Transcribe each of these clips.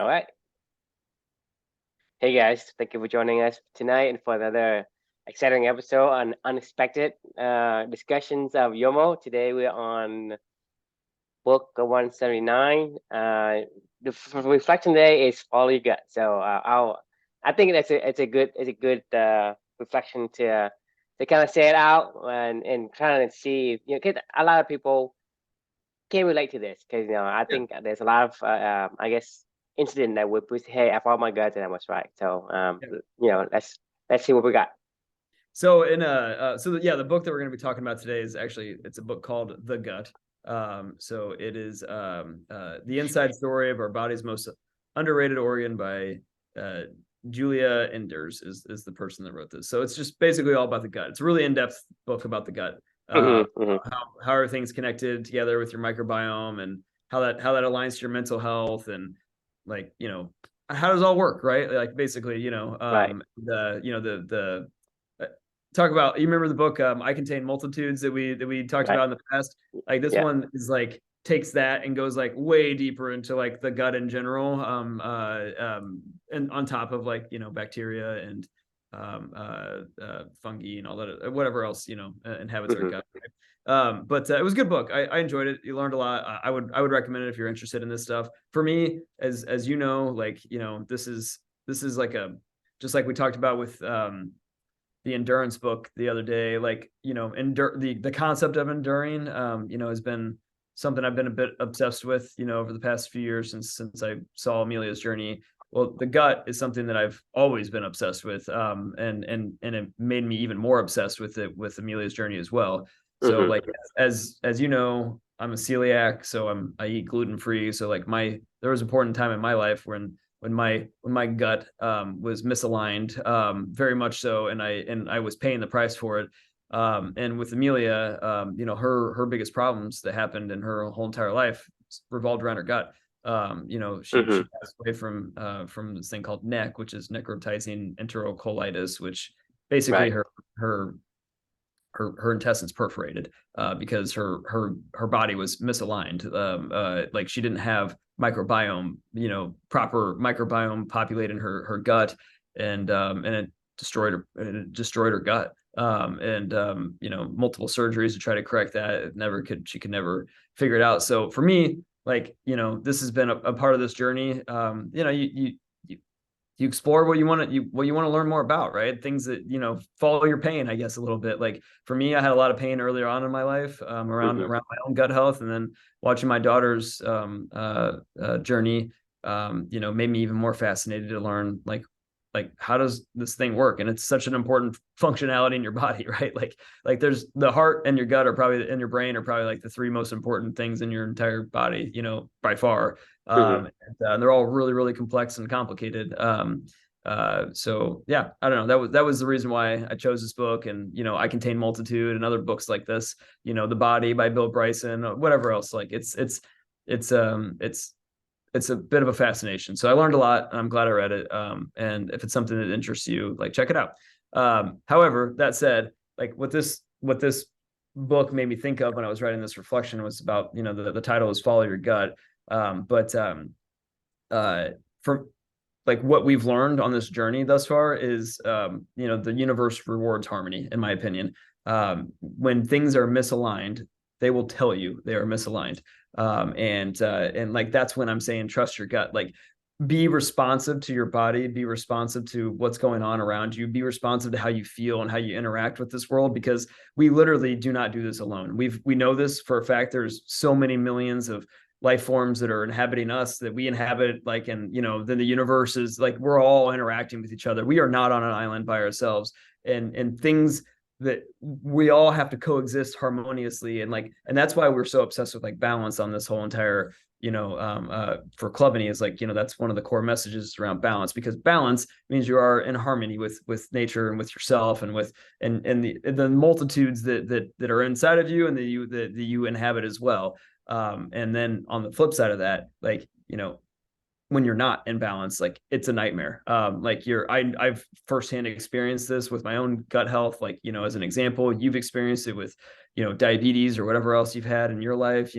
All right. Hey guys, thank you for joining us tonight and for another exciting episode on unexpected discussions of YOMO. Today we're on book 179. Reflection day is all you got. So I think it's a good reflection to kind of say it out and trying to see, 'cause a lot of people can relate to this because I Yeah. think there's a lot of I guess incident that would push, hey, I followed my gut and I was right. So Yeah. let's see what we got. So the book that we're going to be talking about today is actually it's a book called The Gut. So it is the inside story of our body's most underrated organ by uh, Giulia Enders is the person that wrote this. So it's just basically all about the gut. It's a really in-depth book about the gut. Hmm, hmm. How are things connected together with your microbiome and how that aligns to your mental health and like how does it all work, right? Like basically Right, the talk about, you remember the book I Contain Multitudes that we talked right. about in the past. Like this Yeah. one is like takes that and goes like way deeper into like the gut in general, and on top of like bacteria and fungi and all that, whatever else inhabits our Hmm. gut, right? But it was a good book. I enjoyed it. You learned a lot. I would recommend it if you're interested in this stuff. For me, as you know, like this is like a, just like we talked about with the endurance book the other day, like the concept of enduring has been something I've been a bit obsessed with over the past few years since I saw Amelia's journey. Well, the gut is something that I've always been obsessed with, and it made me even more obsessed with it with Amelia's journey as well. So Hmm. like as you know, I'm a celiac, so I eat gluten free. So like there was an important time in my life when my gut was misaligned, very much so, and I was paying the price for it. And with Amelia, her biggest problems that happened in her whole entire life revolved around her gut. She Hmm. passed away from this thing called NEC, which is necrotizing enterocolitis, which basically Right. her intestines perforated because her body was misaligned. Like she didn't have microbiome, proper microbiome populated in her gut, and it destroyed her gut. Multiple surgeries to try to correct that. She could never figure it out. So for me, like, this has been a part of this journey. You explore what you want to learn more about, right? Things that follow your pain, I guess, a little bit. Like for me, I had a lot of pain earlier on in my life, around Hmm. around my own gut health, and then watching my daughter's journey, made me even more fascinated to learn like how does this thing work? And it's such an important functionality in your body, right? Like there's the heart and your gut are probably, and your brain are probably like the three most important things in your entire body, by far. Hmm. And they're all really, really complex and complicated. So yeah, I don't know. That was the reason why I chose this book, and I Contain Multitude and other books like this. The Body by Bill Bryson, whatever else. Like it's it's a bit of a fascination. So I learned a lot. And I'm glad I read it. And if it's something that interests you, like check it out. However, that said, like what this book made me think of when I was writing this reflection was about, the title is Follow Your Gut. But uh, from like what we've learned on this journey thus far is, the universe rewards harmony, in my opinion. When things are misaligned, they will tell you they are misaligned. And like that's when I'm saying trust your gut. Like be responsive to your body, be responsive to what's going on around you, be responsive to how you feel and how you interact with this world, because we literally do not do this alone. We know this for a fact. There's so many millions of life forms that are inhabiting us that we inhabit, like, and then the universe is like we're all interacting with each other. We are not on an island by ourselves, and things that we all have to coexist harmoniously, and that's why we're so obsessed with like balance on this whole entire, for Clubany, is like, that's one of the core messages around balance, because balance means you are in harmony with nature and with yourself and with and the multitudes that are inside of you and that you inhabit as well. And then on the flip side of that, like, when you're not in balance, like it's a nightmare. Like I've firsthand experienced this with my own gut health. Like, as an example, you've experienced it with, diabetes or whatever else you've had in your life,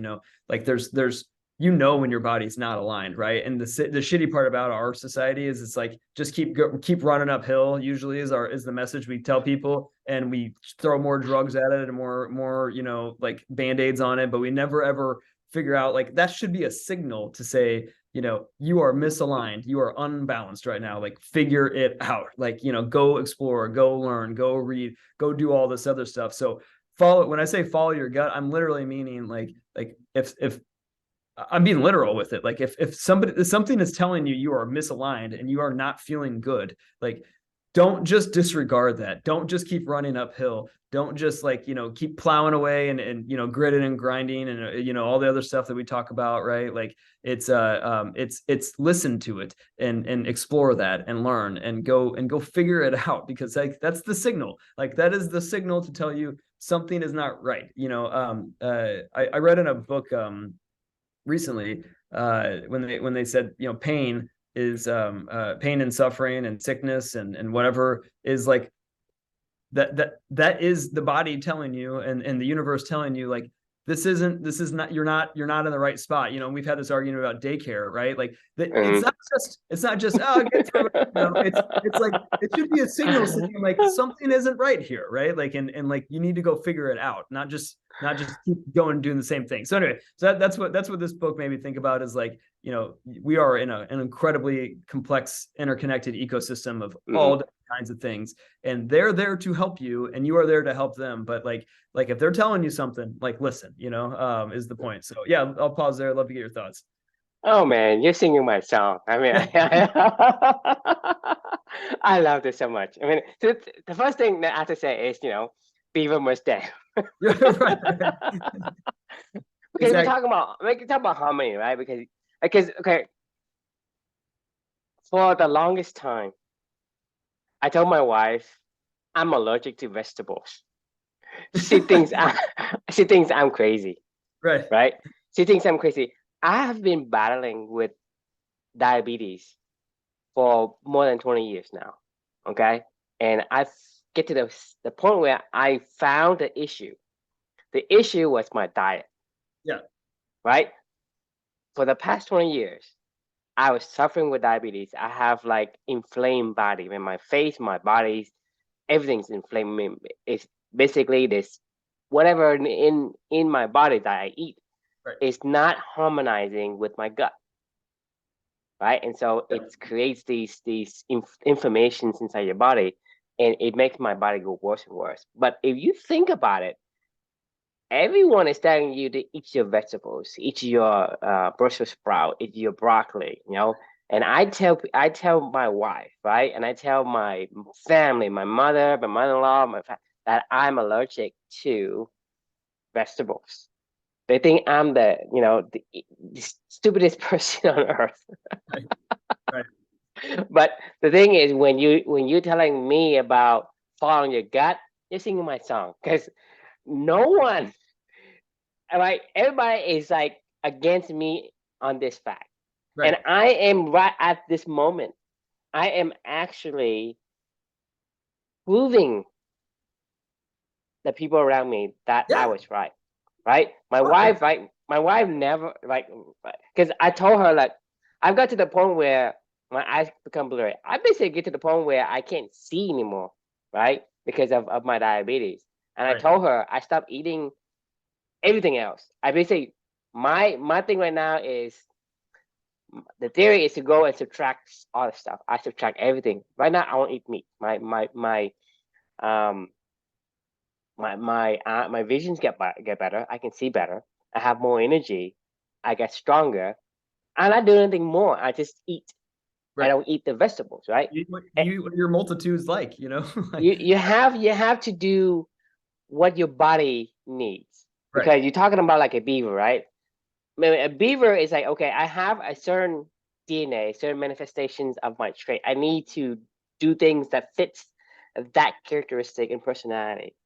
like there's you know when your body's not aligned, right? And the shitty part about our society is it's like just keep running uphill. Usually is the message we tell people, and we throw more drugs at it and more like band-aids on it, but we never ever figure out like that should be a signal to say, you are misaligned, you are unbalanced right now, like figure it out, like, go explore, go learn, go read, go do all this other stuff. So when I say follow your gut, I'm literally meaning like if I'm being literal with it, like if something is telling you are misaligned and you are not feeling good, like don't just disregard that. Don't just keep running uphill. Don't just like, keep plowing away and gritting and grinding and all the other stuff that we talk about, right? Like it's listen to it and explore that and learn and go figure it out, because like that's the signal. Like that is the signal to tell you something is not right. I read in a book recently when they said, pain is pain and suffering and sickness and whatever is like that is the body telling you and the universe telling you like this is not you're not in the right spot. We've had this argument about daycare, right? Like it's not just oh get through it. It's like it should be a signal saying like something isn't right here, right? Like and like you need to go figure it out, not just keep going and doing the same thing. So anyway, so that's what this book made me think about, is like, we are in an incredibly complex, interconnected ecosystem of all different kinds of things, and they're there to help you, and you are there to help them. But like if they're telling you something, like listen, is the point. So yeah, I'll pause there. I'd love to get your thoughts. Oh man, you're singing my song. I mean, I love this so much. I mean, the first thing that I have to say is, Beaver must die. Right. Because Exactly. we can talk about harmony, right? Because okay, for the longest time, I told my wife I'm allergic to vegetables. She thinks she thinks I'm crazy, Right. right? She thinks I'm crazy. I have been battling with diabetes for more than 20 years now. Okay. And I get to the point where I found the issue. The issue was my diet, Yeah. right? For the past 20 years, I was suffering with diabetes. I have like inflamed body in my face, my body, everything's inflamed. It's basically this whatever in my body that I eat Right. is not harmonizing with my gut, right? And so Yeah. it creates these inflammations inside your body, and it makes my body go worse and worse. But if you think about it, everyone is telling you to eat your vegetables, eat your Brussels sprout, eat your broccoli, And I tell my wife, right, and I tell my family, my mother, my mother-in-law, that I'm allergic to vegetables. They think I'm the stupidest person on earth. Right. Right. But the thing is, when you're telling me about following your gut, you're singing my song, because no one, right? Everybody is like against me on this fact, and Right. I am right at this moment. I am actually proving the people around me that I Yeah. was right. Right? My Perfect. wife, right? My wife never like, because I told her like I've got to the point where my eyes become blurry. I basically get to the point where I can't see anymore, right? Because of my diabetes. And I Right. told her I stopped eating everything else. I basically my thing right now is the theory is to go and subtract all the stuff. I subtract everything. Right now I won't eat meat. Um my visions get better. I can see better. I have more energy. I get stronger. I'm not doing anything more. I just eat. I Right. don't eat the vegetables, right? Eh, Your multitudes like, like, you have to do what your body needs, right. because you're talking about like a beaver, right? Maybe a beaver is like, okay, I have a certain DNA, certain manifestations of my trait. I need to do things that fits that characteristic and personality.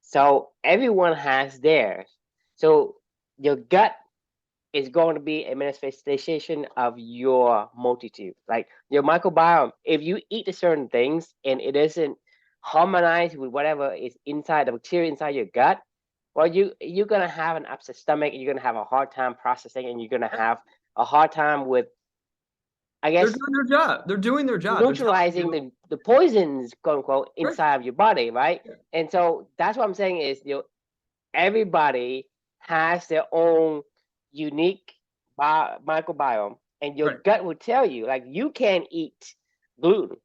So everyone has theirs. So your gut is going to be a manifestation of your multitude. Like your microbiome, if you eat certain things and it isn't harmonized with whatever is inside the bacteria inside your gut, well, you're gonna have an upset stomach, you're gonna have a hard time processing, and you're gonna have a hard time with, I They're guess, doing their job. They're doing their job. They're telling neutralizing you, the poisons, quote unquote, right. inside of your body, right? Yeah. And so that's what I'm saying is, everybody has their own unique microbiome, and your Right. gut will tell you, like, you can't eat gluten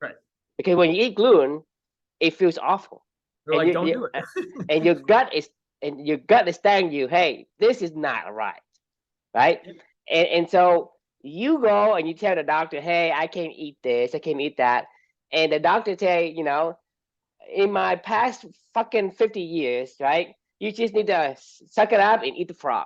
Right. because when you eat gluten, it feels awful, They're and like, don't do it. and your gut is telling you, hey, this is not right, right? And so you go and you tell the doctor, hey, I can't eat this, I can't eat that, and the doctor say, in my past fucking 50 years, right? You just need to suck it up and eat the frog.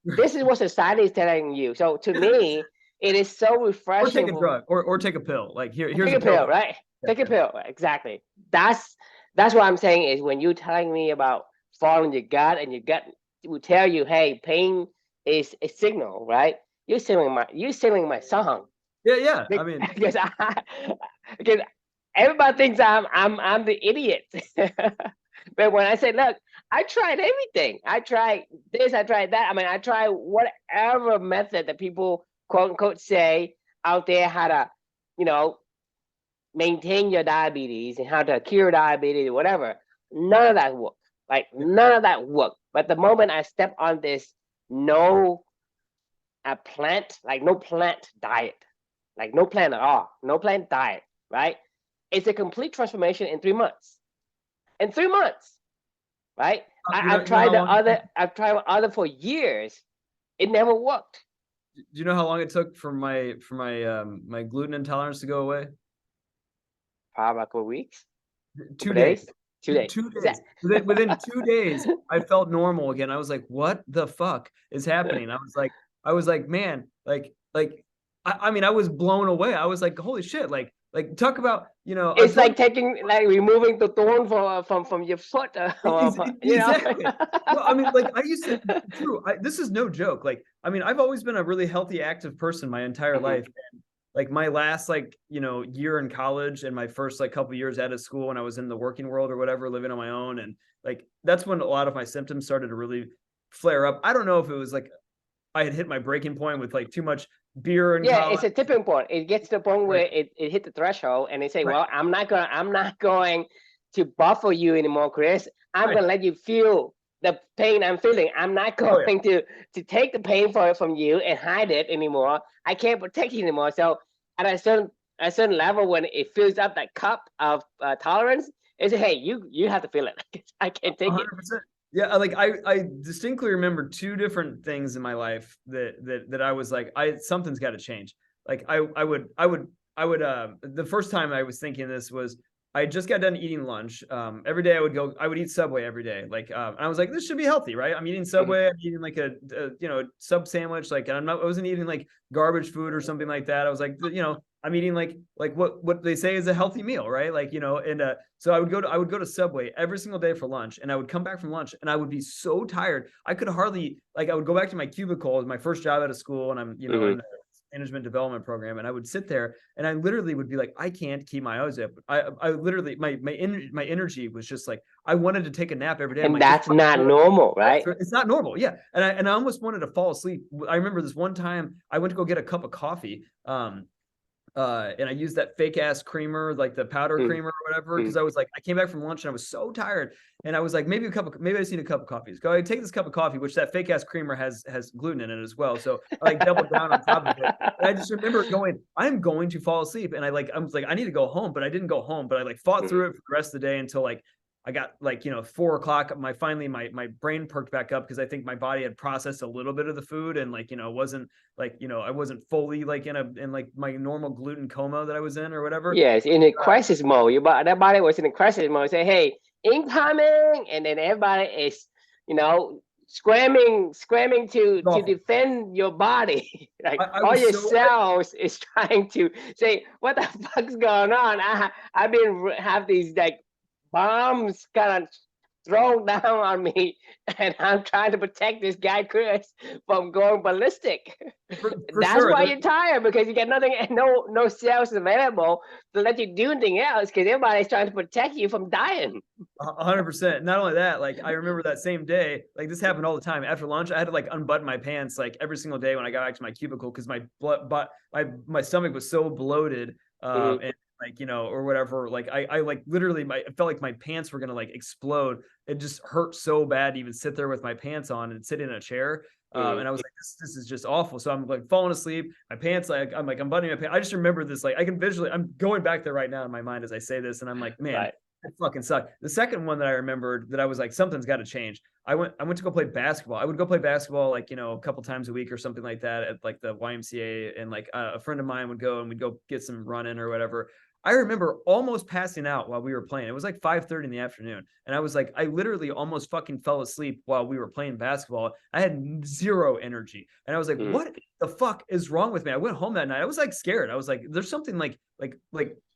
This is what society is telling you. So to me, it is so Or take refreshing a drug, or take a pill. Like here's take a a pill. pill, right? Yeah, Take a yeah. pill. Exactly. That's what I'm saying is when you're telling me about following your gut, and your gut will tell you, hey, pain is a signal, right? You're singing my song. Yeah, yeah. I mean, Because because everybody thinks I'm the idiot. But when I say, look, I tried everything. I tried this, I tried that. I mean, I tried whatever method that people quote unquote say out there how to, you know, maintain your diabetes and how to cure diabetes or whatever. None of that worked. Like none of that worked. But the moment I step on this no no plant diet, like no plant at all, no plant diet, right? It's a complete transformation in 3 months. In 3 months, right? I've you know tried how the long other. I've tried other for years. It never worked. do you know how long it took for my gluten intolerance to go away? Probably a couple of weeks, 2 couple days. days, 2 days. Two days. Within 2 days, I felt normal again. I was like, what the fuck is happening? I was like, man, I mean, I was blown away. I was like, holy shit, talk about, I've It's told like removing the thorn from your foot. exactly. No, I mean, like I used to, true. This is no joke. Like, I mean, I've always been a really healthy, active person my entire Mhm. life. Like my last year in college and my first couple years out of school when I was in the working world or whatever, living on my own, and that's when a lot of my symptoms started to really flare up. I don't know if it was like I had hit my breaking point with too much beer in Yeah, college. it's a tipping point. It gets to the point Right. where it hit the threshold, and they say, Right. "Well, I'm not going to buffer you anymore, Chris. I'm Right. gonna let you feel the pain I'm feeling. I'm not Oh yeah. going to take the pain from you and hide it anymore. I can't protect you anymore." So at a certain level, when it fills up that cup of tolerance, it's hey, you have to feel it. I can't take it. 100%. Yeah, I distinctly remember two different things in my life that I was like, something's got to change. Like I would the first time I was thinking this was I just got done eating lunch. Every day I would eat Subway every day. And I was like, this should be healthy, right? I'm eating Subway. I'm eating like a sub sandwich. And I wasn't eating like garbage food or something like that. I was like, I'm eating like what they say is a healthy meal, right? So I would go to Subway every single day for lunch, and I would come back from lunch and I would be so tired. I could hardly I would go back to my cubicle, my first job out of school, and I'm in Mm-hmm. the management development program, and I would sit there and I literally would be like, I can't keep my eyes up. I literally my energy was just like I wanted to take a nap every day. I'm And like, this that's not normal, right? it's not normal. Yeah. And I almost wanted to fall asleep. I remember this one time I went to go get a cup of coffee. And I used that fake ass creamer, like the powder creamer or whatever, because I came back from lunch and I was so tired, and I was like, maybe I just need a cup of coffee. So I take this cup of coffee, which that fake ass creamer has gluten in it as well. So I doubled down on top of it. And I just remember going, I'm going to fall asleep, and I was like, I need to go home, but I didn't go home, but I fought through it for the rest of the day until I got 4 o'clock. My brain perked back up because I think my body had processed a little bit of the food, and wasn't I wasn't fully in my normal gluten coma that I was in or whatever. Yes, in a crisis mode. That body was in a crisis mode. Say, hey, incoming, and then everybody is, scrambling to Awful. defend your body. Like I all was your so cells is trying to say, what the fuck's going on? I've been have these bombs kind of thrown down on me, and I'm trying to protect this guy Chris from going ballistic. For That's sure. why you're tired, because you got nothing, no cells available to let you do anything else, because everybody's trying to protect you from dying. 100%. Not only that, like I remember that same day, like this happened all the time. After lunch, I had to like unbutton my pants like every single day when I got back to my cubicle because my blood, but my stomach was so bloated, Mm-hmm. and like or whatever. Like I like literally I felt like my pants were gonna like explode. It just hurt so bad to even sit there with my pants on and sit in a chair. Mm-hmm. And I was like, this is just awful. So I'm like falling asleep. My pants, like I'm unbuttoning my pants. I just remember this, like I can visually. I'm going back there right now in my mind as I say this, and I'm like, man, Right. it fucking sucked. The second one that I remembered that I was like, something's got to change. I went to go play basketball. I would go play basketball like, a couple times a week or something like that at like the YMCA. And like a friend of mine would go and we'd go get some running or whatever. I remember almost passing out while we were playing. It was like 5:30 in the afternoon. And I was like, I literally almost fucking fell asleep while we were playing basketball. I had zero energy. And I was like, Mm-hmm. what the fuck is wrong with me? I went home that night. I was like scared. I was like, there's something like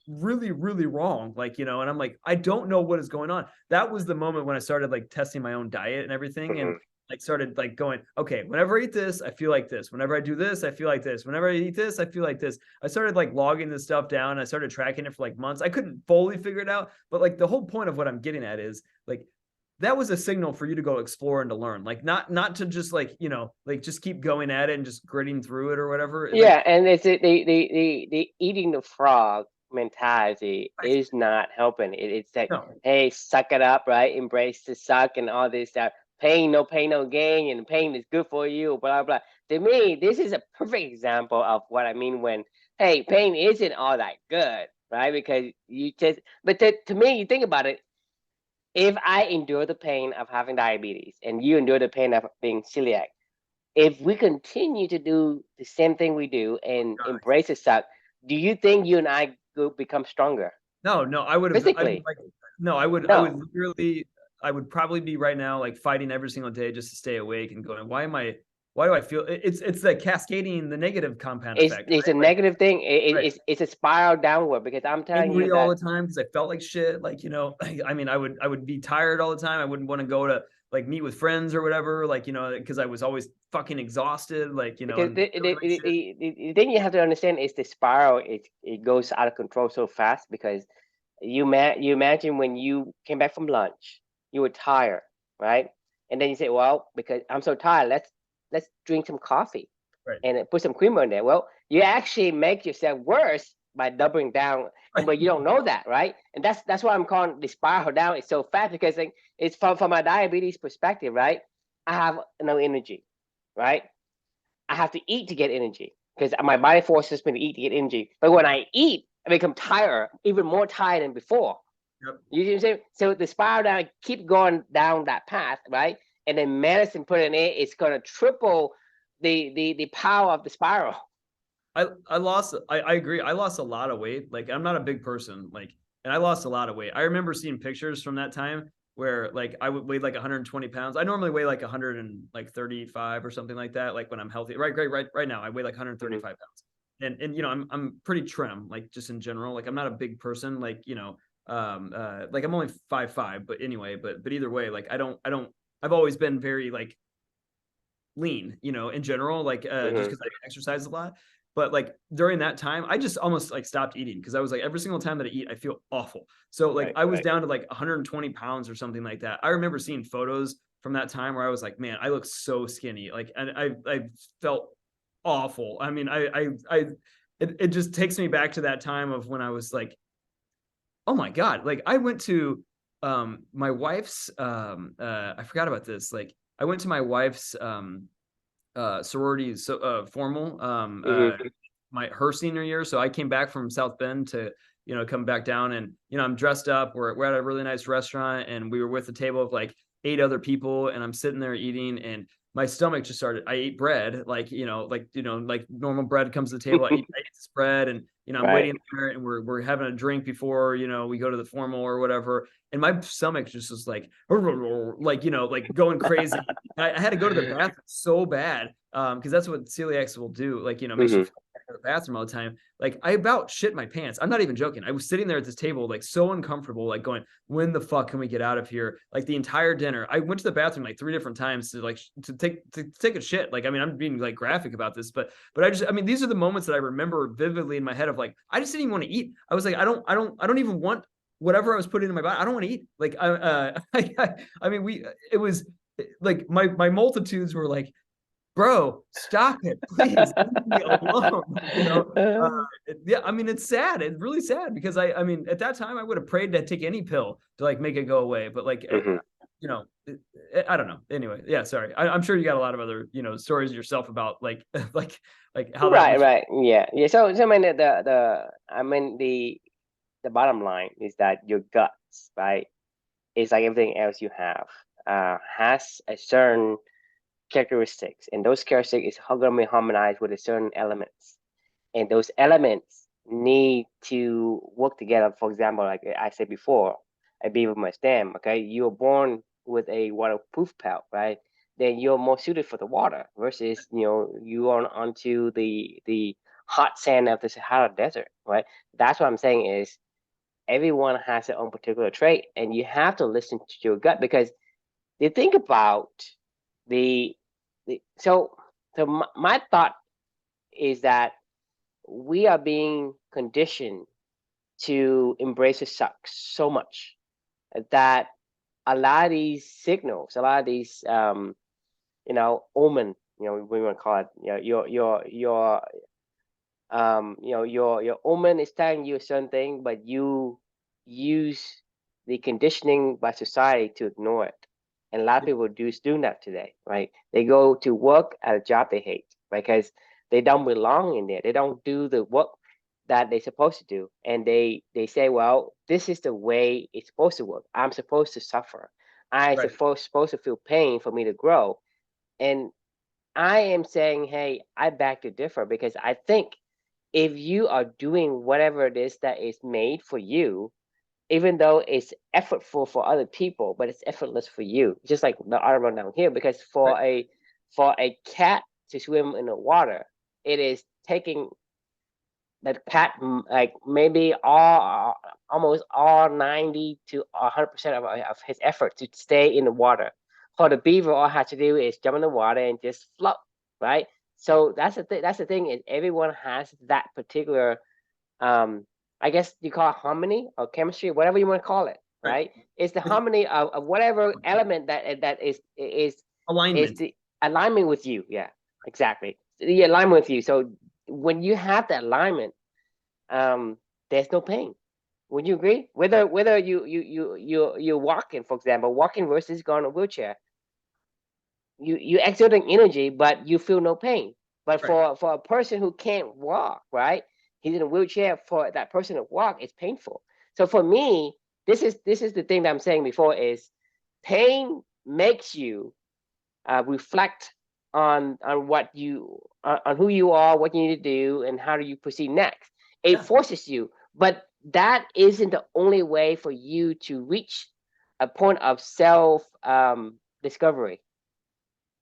really, really wrong. Like, and I'm like, I don't know what is going on. That was the moment when I started like testing my own diet and everything. Mm-hmm. And like started like going, okay, whenever I eat this, I feel like this. Whenever I do this, I feel like this. Whenever I eat this, I feel like this. I started like logging this stuff down. I started tracking it for like months. I couldn't fully figure it out, but like the whole point of what I'm getting at is like that was a signal for you to go explore and to learn. Like not to just like, like just keep going at it and just gritting through it or whatever. Like Yeah, and it's the eating the frog mentality is not helping. It's like, no, hey, suck it up, right? Embrace the suck and all this stuff. Pain, no pain, no gain, and pain is good for you, blah blah. To me, this is a perfect example of what I mean when, hey, pain isn't all that good, right? Because you just, but to me, you think about it. If I endure the pain of having diabetes and you endure the pain of being celiac, if we continue to do the same thing we do and embrace the suck, do you think you and I will become stronger no, I would have, physically? like, no, I would No. literally, I would probably be right now, like fighting every single day just to stay awake and going, why do I feel it's the cascading, the negative compound effect, It's a right? Like, negative thing. right. It's a spiral downward, because I'm telling you Angry all that the time because I felt like shit. Like, I mean, I would be tired all the time. I wouldn't want to go to like meet with friends or whatever, like, because I was always fucking exhausted, like, because and feeling like shit. the thing you have to understand is the spiral. It goes out of control so fast, because you imagine when you came back from lunch, you were tired, right? And then you say, well, because I'm so tired, let's drink some coffee Right. and put some creamer in there. Well, you actually make yourself worse by doubling down, and but you don't know that, right? And that's why I'm calling the spiral down. It's so fast, because like, it's from my diabetes perspective, right? I have no energy, right? I have to eat to get energy, because my body forces me to eat to get energy. But when I eat, I become tired, even more tired than before. Yep. You know what I'm saying? So the spiral down, keep going down that path, right? And then medicine put in it, it's going to triple the power of the spiral. I agree. I lost a lot of weight. Like, I'm not a big person, like, and I lost a lot of weight. I remember seeing pictures from that time where like I would weigh like 120 pounds. I normally weigh like 135 or something like that. Like when I'm healthy, right now I weigh like 135 Mm-hmm. pounds. And I'm pretty trim, like just in general. Like I'm not a big person, like, like I'm only 5'5", but anyway, but either way, like I've always been very like lean, in general, like just Mm-hmm. because I exercise a lot. But like during that time, I just almost like stopped eating because I was like, every single time that I eat, I feel awful. So like Right, I was right. down to like 120 pounds or something like that. I remember seeing photos from that time where I was like, man, I look so skinny. Like, and I felt awful. I mean, it just takes me back to that time of when I was like, oh my God, like I went to my wife's I forgot about this. Like I went to my wife's sorority formal Mm-hmm. her senior year. So I came back from South Bend to come back down, and I'm dressed up. We're at a really nice restaurant, and we were with a table of like 8 other people, and I'm sitting there eating, and my stomach just started. I ate bread, like like normal bread comes to the table. I eat this bread, and I'm Right. waiting there, and we're having a drink before we go to the formal or whatever, and my stomach just was like like going crazy. I had to go to the bathroom so bad because that's what celiacs will do. Like makes you Mm-hmm. feel the bathroom all the time. Like I about shit my pants. I'm not even joking. I was sitting there at this table, like so uncomfortable, like going, when the fuck can we get out of here? Like the entire dinner. I went to the bathroom like 3 different times to take a shit. Like, I mean, I'm being like graphic about this, but I mean, these are the moments that I remember vividly in my head of like, I just didn't even want to eat. I was like, I don't even want whatever I was putting in my body. I don't want to eat. Like, I mean, it was like my multitudes were like, bro, stop it, please, leave me alone. Yeah, I mean, it's sad. It's really sad because I mean, at that time, I would have prayed to take any pill to like make it go away. But like, you know, I don't know. Anyway, yeah, sorry. I'm sure you got a lot of other, stories yourself about like, like how that was. Right. Yeah. So I mean, the bottom line is that your guts, right, is like everything else you have, has a certain characteristics, and those characteristics is going to be harmonized with a certain elements, and those elements need to work together. For example, like I said before, a beaver must dam. Okay, you're born with a waterproof pelt, right? Then you're more suited for the water versus you are onto the hot sand of the Sahara Desert, right? That's what I'm saying is everyone has their own particular trait, and you have to listen to your gut because they think about the so my thought is that we are being conditioned to embrace the suck so much that a lot of these signals, a lot of these omen, we want to call it, your omen is telling you a certain thing, but you use the conditioning by society to ignore it. And a lot of people doing that today, right? They go to work at a job they hate because they don't belong in there. They don't do the work that they're supposed to do. And they say, well, this is the way it's supposed to work. I'm supposed to suffer. I'm Right. supposed to feel pain for me to grow. And I am saying, hey, I beg to differ because I think if you are doing whatever it is that is made for you, even though it's effortful for other people, but it's effortless for you, just like the article down here, because Right. for a cat to swim in the water, it is taking that cat like maybe almost all 90 to 100% of his effort to stay in the water. For the beaver, all I have to do is jump in the water and just float, right? So that's the thing is everyone has that particular I guess you call it harmony or chemistry, whatever you want to call it, Right. right? It's the It's harmony of whatever element that is alignment. the alignment with you. Yeah, exactly. The alignment with you. So when you have that alignment, um, there's no pain. Would you agree? Whether you're walking, for example, walking versus going in a wheelchair, you exerting energy, but you feel no pain. But Right. for a person who can't walk, right? He's in a wheelchair. For that person to walk, it's painful. So for me, this is the thing that I'm saying before is pain makes you reflect on what you on who you are, what you need to do, and how do you proceed next. It Yeah. forces you, but that isn't the only way for you to reach a point of self discovery.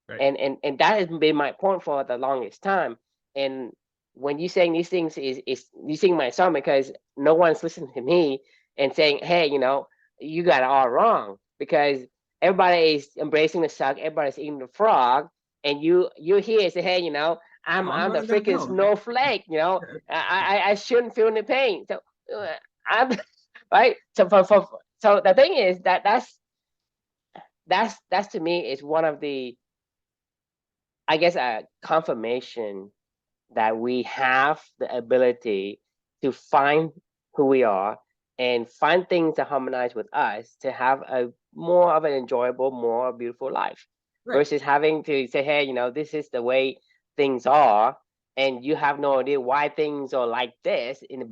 Right. And that has been my point for the longest time. And when you saying these things is you sing my song because no one's listening to me and saying, hey, you got it all wrong because everybody is embracing the suck, everybody's eating the frog, and you're here and say, hey, No, I'm I'm the running down. freaking No, no. snowflake, I shouldn't feel any pain. So I'm right. So the thing is that's to me is one of the, I guess, a confirmation that we have the ability to find who we are and find things that harmonize with us to have a more of an enjoyable, more beautiful life Right. versus having to say, hey, this is the way things are, and you have no idea why things are like this to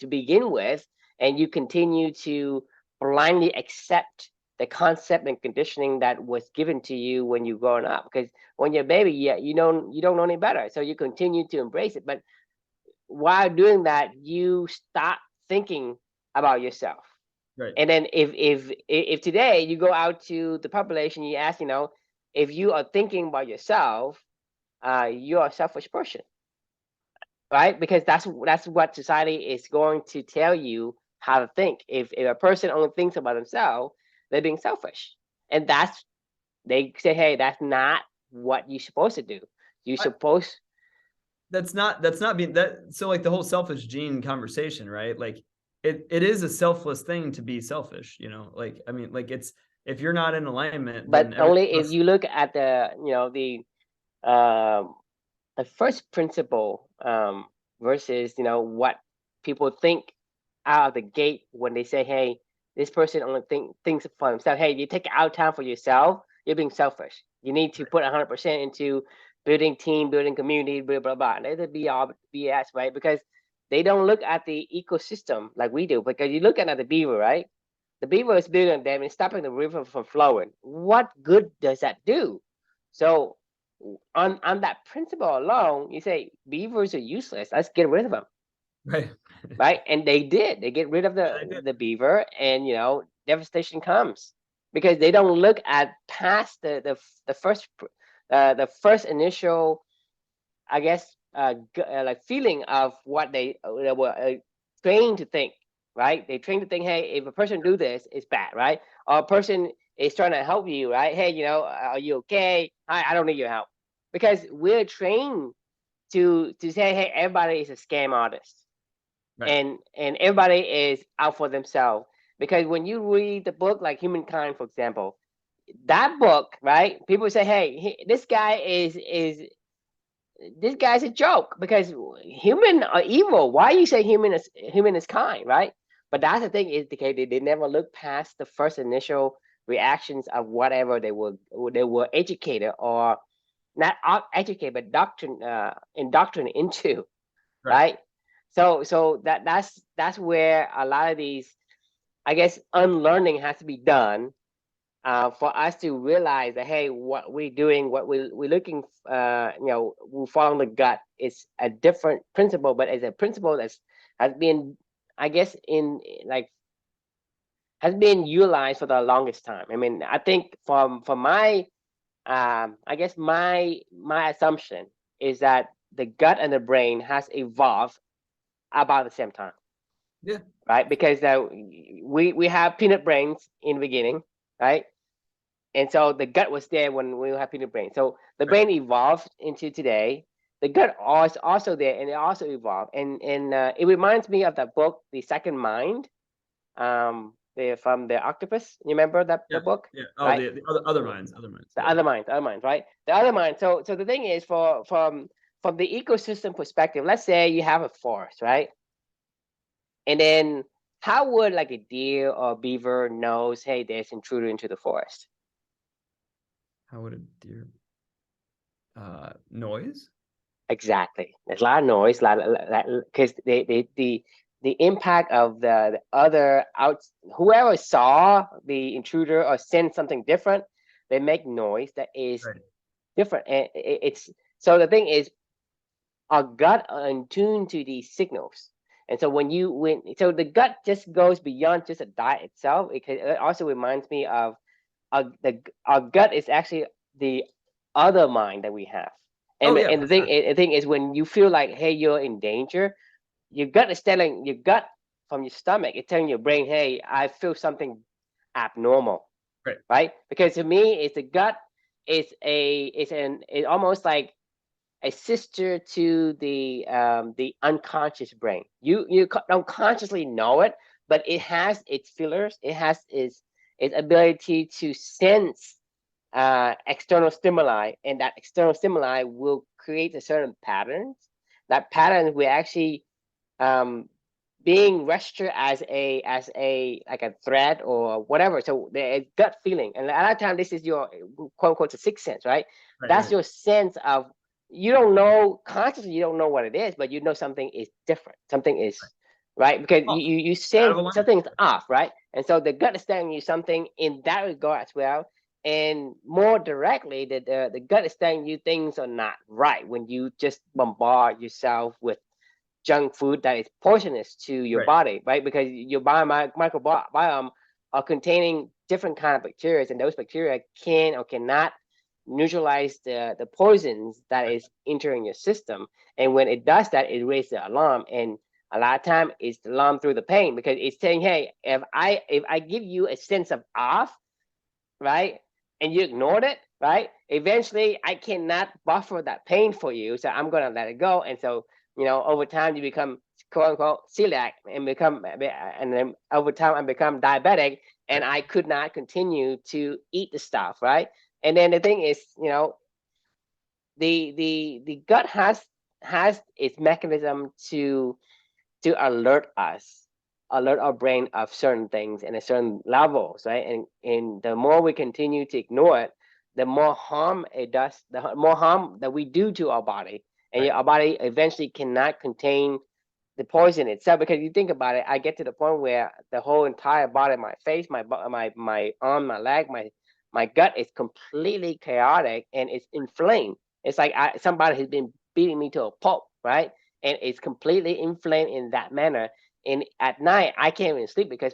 begin with, and you continue to blindly accept the concept and conditioning that was given to you when you're growing up. Because when you're a baby, yeah, you don't know any better, so you continue to embrace it. But while doing that, you stop thinking about yourself. Right. And then if today you go out to the population, you ask, if you are thinking about yourself, you're a selfish person. right? Because that's what society is going to tell you how to think. If a person only thinks about themselves, they're being selfish, and they say, hey, that's not what you're supposed to do. You're I, supposed that's not being that. So like the whole selfish gene conversation, right? Like it is a selfless thing to be selfish, you know. Like I mean, like it's, if you're not in alignment, but then everything only if else. you look at um, the first principle versus what people think out of the gate when they say, hey, this person only thinks for themselves. Hey, you take out time for yourself, you're being selfish. You need to put 100% into building team, building community, blah blah blah. And that'd be all BS, right? Because they don't look at the ecosystem like we do. Because you look at the beaver, right? The beaver is building them and stopping the river from flowing. What good does that do? So on that principle alone, you say beavers are useless. Let's get rid of them, Right. right? And they did. They get rid of Yeah, they did. the beaver, and devastation comes because they don't look at past the first initial, I guess, like feeling of what they were trained to think, right? They trained to think, hey, if a person do this, it's bad, right? Or a person is trying to help you, right? Hey, are you okay? I don't need your help, because we're trained to say, hey, everybody is a scam artist, Right. and everybody is out for themselves. Because when you read the book like Humankind, for example, that book, right? People say, hey, this guy's a joke because human are evil. Why you say human is kind, right? But that's the thing is, they never look past the first initial reactions of whatever they were educated, or not educated, but indoctrinated into, Right. right? So that's where a lot of these, I guess, unlearning has to be done, for us to realize that, hey, what we're doing, what we're looking, we're following the gut. It's a different principle, but it's a principle that's has been, I guess, in like has been utilized for the longest time. I mean, I think from my, I guess my assumption is that the gut and the brain has evolved about the same time, Yeah. right? Because we have peanut brains in the beginning, right? And so the gut was there when we were happy the brain. So the Right. brain evolved into today. The gut was also there, and it also evolved. And it reminds me of that book, The Second Mind, from the octopus. You remember that Yeah. the book, Yeah. Oh, right? the other minds, other minds. The Yeah. other mind, right? The other mind. So the thing is, from the ecosystem perspective, let's say you have a forest, right? And then how would like a deer or beaver knows, hey, there's intruder into the forest? How would a deer noise? Exactly. There's a lot of noise, a lot because the impact of the other out, whoever saw the intruder or sensed something different, they make noise that is Right. different. And it's so the thing is, our gut are in tune to these signals. And so so the gut just goes beyond just a diet itself. It also reminds me of our gut is actually the other mind that we have. Oh And yeah, and for sure. the thing is, when you feel like, hey, you're in danger, your gut from your stomach, it's telling your brain, hey, I feel something abnormal, Right. right? Because to me, it's the gut it's almost like a sister to the unconscious brain. You don't consciously know it, but it has its fillers. It has its ability to sense external stimuli, and that external stimuli will create a certain patterns. That pattern will actually, um, being registered as a like a threat or whatever. So the gut feeling, and a lot of time this is your quote unquote the sixth sense, right? Right. That's Right. your sense of, you don't know consciously, you don't know what it is, but you know something is different, something is right, because Oh, you out sense of alignment. something's off, right? And so the gut is telling you something in that regard as well. And more directly, the gut is telling you things are not right when you just bombard yourself with junk food that is poisonous to your Right. body, right? Because your microbiome are containing different kind of bacteria, and those bacteria can or cannot neutralize the poisons that is entering your system. And when it does that, it raises the alarm. And a lot of time it's the alarm through the pain, because it's saying, hey, if I give you a sense of off, right, and you ignored it, right, eventually I cannot buffer that pain for you, so I'm gonna let it go. And so, over time you become quote unquote celiac, and then over time I become diabetic, and I could not continue to eat the stuff, right? And then the thing is, the gut has its mechanism to alert our brain of certain things in a certain levels, right? And the more we continue to ignore it, the more harm it does, the more harm that we do to our body. And Right. our body eventually cannot contain the poison itself, because you think about it, I get to the point where the whole entire body, my face, my arm, my leg, my gut is completely chaotic and it's inflamed. It's like somebody has been beating me to a pulp, right? And it's completely inflamed in that manner. And at night I can't even sleep because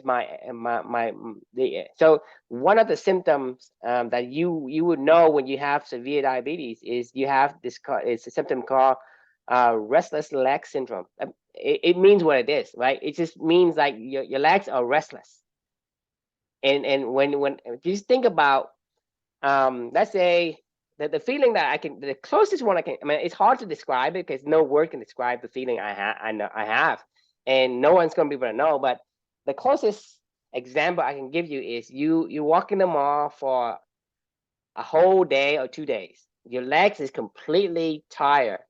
so one of the symptoms that you would know when you have severe diabetes is you have it's a symptom called restless leg syndrome. It means what it is, right? It just means like your legs are restless. And when just think about, let's say the feeling that the closest one I mean, it's hard to describe it because no word can describe the feeling I have, and no one's gonna be able to know. But the closest example I can give you is you walk in the mall for a whole day or 2 days. Your legs is completely tired.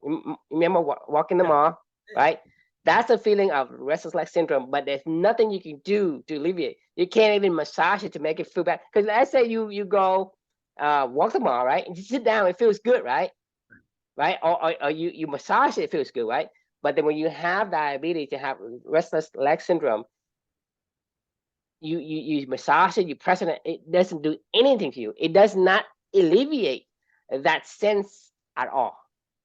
Remember walking the Yeah. mall, right? That's a feeling of restless leg syndrome, but there's nothing you can do to alleviate. You can't even massage it to make it feel better. Because let's say you go walk the mall, right? And you sit down, it feels good, right? Right? Or you massage it, it feels good, right? But then when you have diabetes, you have restless leg syndrome, you massage it, you press it, it doesn't do anything to you. It does not alleviate that sense at all.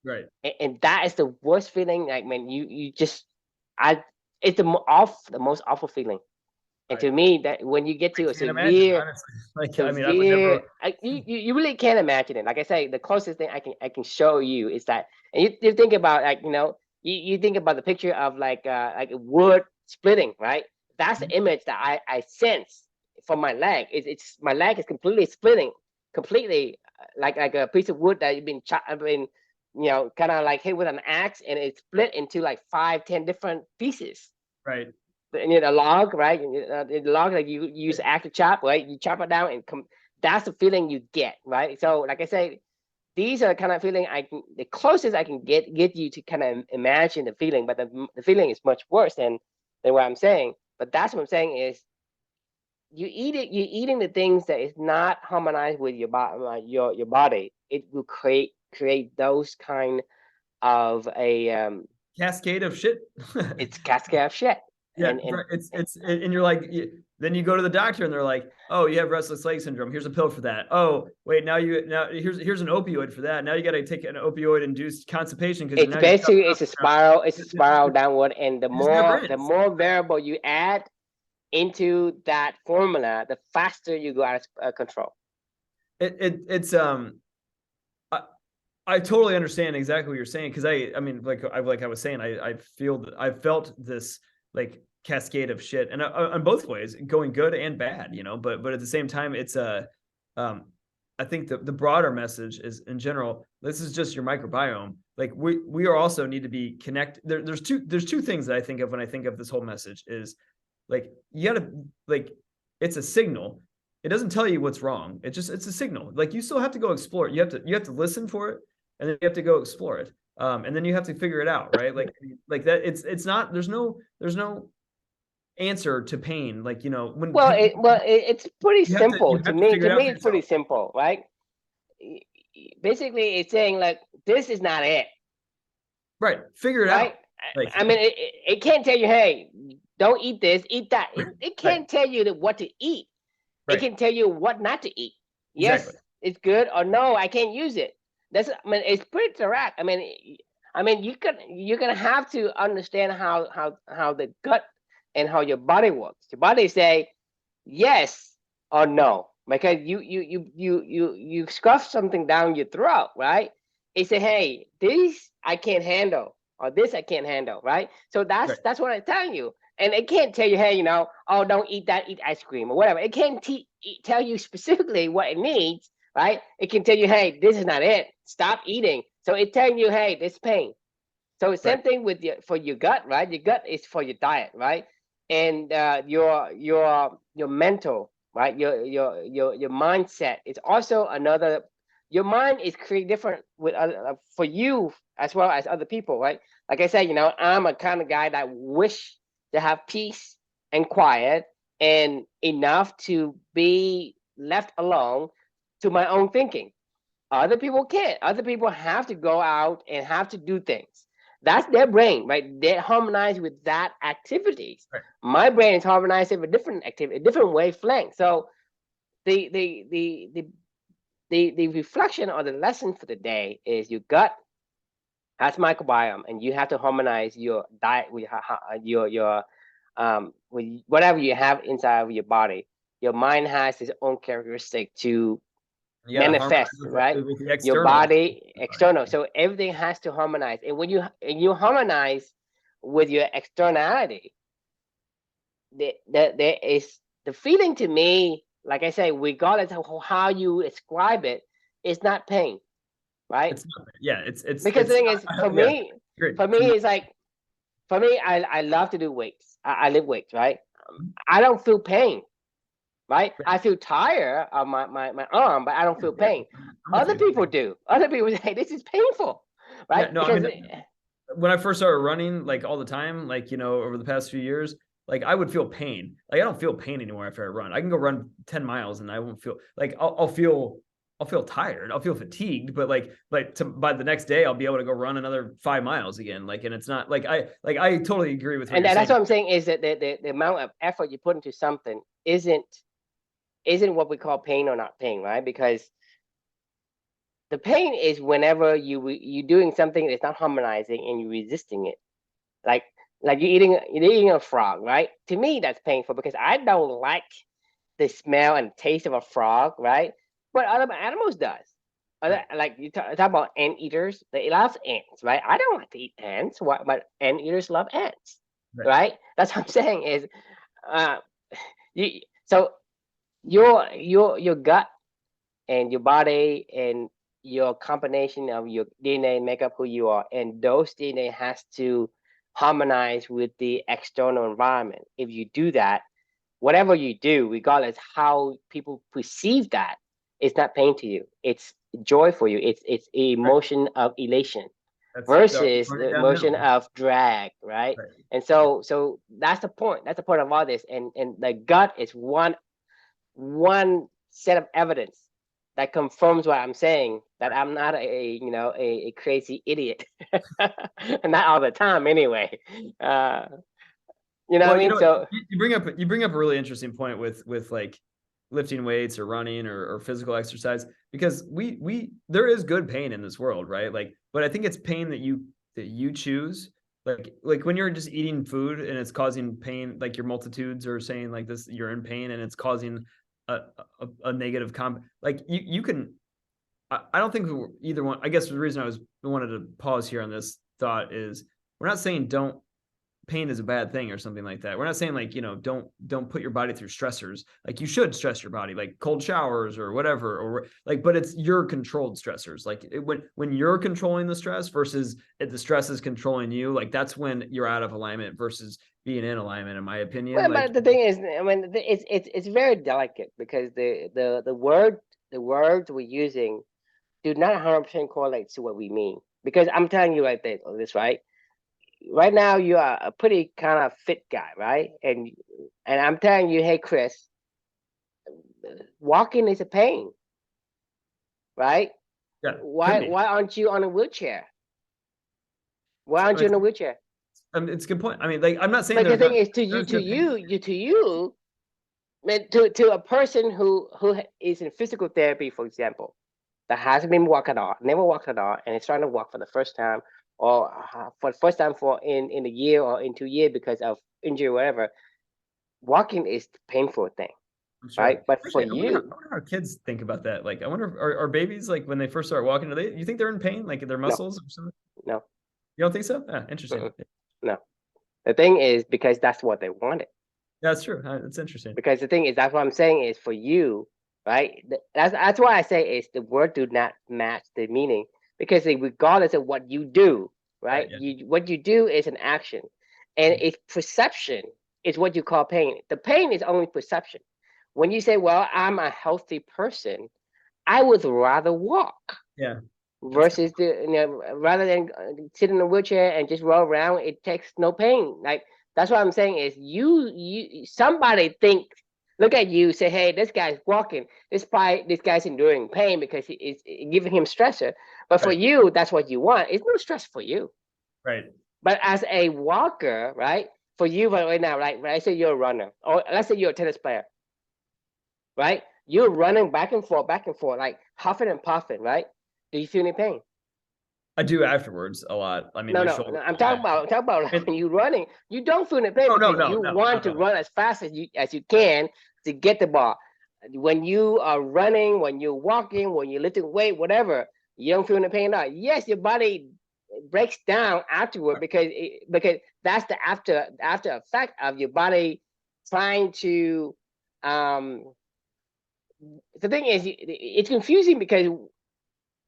Right. And that is the worst feeling. Like, man, you just I it's the most awful feeling. And Right. to me, that when you get I to a can't imagine, severe honestly. Like, I mean, I would severe, never. you really can't imagine it. Like I say, the closest thing I can show you is that, and you think about, like, you think about the picture of like wood splitting, right? That's the image that I sense from my leg. It's my leg is completely splitting, completely, like a piece of wood that you've been been, kind of like hit with an axe, and it's split into like 5, 10 different pieces. Right. And a log, right? The log that you use axe to chop, right? You chop it down and that's the feeling you get, right? So, like I say, these are the kind of feeling the closest I can get you to kind of imagine the feeling, but the feeling is much worse than what I'm saying. But that's what I'm saying is you're eating the things that is not harmonized with your body, your body. It will create those kind of a Cascade of shit. it's cascade of shit. Yeah, And and you're like, then you go to the doctor and they're like, oh, you have restless leg syndrome. Here's a pill for that. Oh, wait, now here's an opioid for that. Now you got to take an opioid induced constipation because it's now you're basically up. it's a spiral downward, and the It just never more ends. variable you add into that formula, the faster you go out of control. It's I totally understand exactly what you're saying, because I mean, like I was saying, I felt this like cascade of shit, and on both ways, going good and bad, but at the same time, it's I think the broader message is, in general, this is just your microbiome. Like, we are also need to be connected. There's two things that I think of when I think of this whole message is, like, you gotta, like, it's a signal. It doesn't tell you what's wrong. It's a signal. Like, you still have to go explore it. You have to listen for it, and then you have to go explore it. And then you have to figure it out, right? Like that. It's not. There's no answer to pain. Like, when It's pretty you simple to have to me. figure To it out me, for it's pretty yourself. simple, right? Basically, it's saying like this is not it, Right. Figure it right? out. Like, I mean, it can't tell you, hey, don't eat this, eat that. It right. can't tell you what to eat. It Right. can tell you what not to eat. Yes, Exactly. it's good, or no, I can't use it. I mean, it's pretty direct. I mean, you're gonna have to understand how the gut and how your body works. Your body say yes or no. because you scuff something down your throat, right? It say, hey, this I can't handle, or this I can't handle, right? So Right. that's what I'm telling you. And it can't tell you, hey, oh, don't eat that, eat ice cream or whatever. It can't tell you specifically what it needs, right? It can tell you, hey, this is not it. Stop eating. So it's telling you, hey, this pain. So Right. same thing with for your gut, right? Your gut is for your diet, right? And your mental, right? Your mindset is also another. Your mind is created different with for you as well as other people, right? Like I said, I'm a kind of guy that wish to have peace and quiet and enough to be left alone to my own thinking. Other people can't. Other people have to go out and have to do things. That's their brain, right? They're harmonized with that activities. Right. My brain is harmonized with a different activity, a different wavelength. So the the the the the reflection or the lesson for the day is your gut has microbiome, and you have to harmonize your diet with your with whatever you have inside of your body. Your mind has its own characteristic to You got to harmonize manifest, right? with the Your external. body external. So everything has to harmonize. And when you harmonize with your externality, there is the feeling to me, like I say, regardless of how you ascribe it, it's not pain, right? It's not, yeah, Because the thing is, yeah, great. for me, it's like for me, I love to do weights. I lift weights, right? I don't feel pain, right? I feel tired of my arm, but I don't feel Yeah, pain. I'm with Other you. people do. Other people say this is painful, Yeah, right? no, I Because mean, when I first started running, like all the time, like, over the past few years, like I would feel pain. Like I don't feel pain anymore after I run. I can go run 10 miles and I won't feel like I'll feel tired. I'll feel fatigued, but by the next day, I'll be able to go run another 5 miles again. Like, and it's not I totally agree with what and you're that's saying. what I'm saying is that the amount of effort you put into something isn't what we call pain or not pain, right? Because the pain is whenever you're doing something that's not harmonizing and you're resisting it. Like you're eating a frog, right? To me, that's painful because I don't like the smell and taste of a frog, right? But other animals does. Right. Like you talk about ant eaters, they love ants, right? I don't like to eat ants, but ant eaters love ants, Right. right? That's what I'm saying is, uh, you so your gut and your body and your combination of your DNA make up who you are, and those DNA has to harmonize with the external environment. If you do that, whatever you do, regardless how people perceive that, it's not pain to you. It's joy for you. It's Right. emotion of elation That's versus running the downhill. emotion of drag, right? Right. And so that's the point. That's the point of all this. And the gut is one set of evidence that confirms what I'm saying, that Right. I'm not a crazy idiot. Not all the time anyway. Uh, you know what Well, I mean? So you bring up a really interesting point with like lifting weights or running or physical exercise, because we there is good pain in this world, right? Like, but I think it's pain that you choose. Like when you're just eating food and it's causing pain, like your multitudes are saying like this, you're in pain and it's causing a negative like you can. I don't think either one. I guess the reason I wanted to pause here on this thought is we're not saying don't pain is a bad thing or something like that. We're not saying like, don't put your body through stressors. Like you should stress your body, like cold showers or whatever, or like, but it's your controlled stressors. Like when you're controlling the stress versus if the stress is controlling you, like that's when you're out of alignment versus being in alignment, in my opinion. well, Like, but the thing is, I mean, it's very delicate because the words we're using do not 100% correlate to what we mean. Because I'm telling you like this, right? Right now you are a pretty kind of fit guy, right? And I'm telling you, hey Chris, walking is a pain, right? yeah, could Why be. aren't you on a wheelchair? Why I aren't mean, you in a wheelchair? it's a good point. I mean, like, I'm not saying But the there's thing not, is, there's good pain. to you, man, to a person who is in physical therapy, for example, that hasn't been walking at all, never walked at all, and is trying to walk for the first time, or for the first time for in a year or in 2 years because of injury or whatever, walking is the painful thing. I'm sure. right? But for Actually, I you, wonder how kids think about that. Like, I wonder, are babies like when they first start walking? You think they're in pain, like their no, muscles or something? no, You don't think so? Yeah, interesting. mm-mm, no. The thing is because that's what they wanted. Yeah, that's true. It's interesting. Because the thing is, that's what I'm saying is for you, right? That's why I say is the word do not match the meaning because regardless of what you do, Right. right? Yeah. What you do is an action, and it's perception is what you call pain. The pain is only perception. When you say, "Well, I'm a healthy person," I would rather walk Yeah. That's versus rather than sit in a wheelchair and just roll around. It takes no pain. Like that's what I'm saying is you somebody think look at you say, hey, this guy's walking, this guy's enduring pain because it's giving him stressor, but for right. you that's what you want. It's no stress for you. Right. But as a walker, right, for you right now, right, let's say you're a runner, or let's say you're a tennis player, right, you're running back and forth like huffing and puffing, right? Do you feel any pain? I do afterwards a lot. I mean, No, my no, shoulder. no. I'm talking about And, when you're running. You don't feel the pain oh no, because no, you no, want not at to all. run as fast as you can to get the ball. When you are running, when you're walking, when you're lifting weight, whatever, you don't feel the pain at all. Yes, your body breaks down afterward because that's the after effect of your body trying to. Um, the thing is, it's confusing because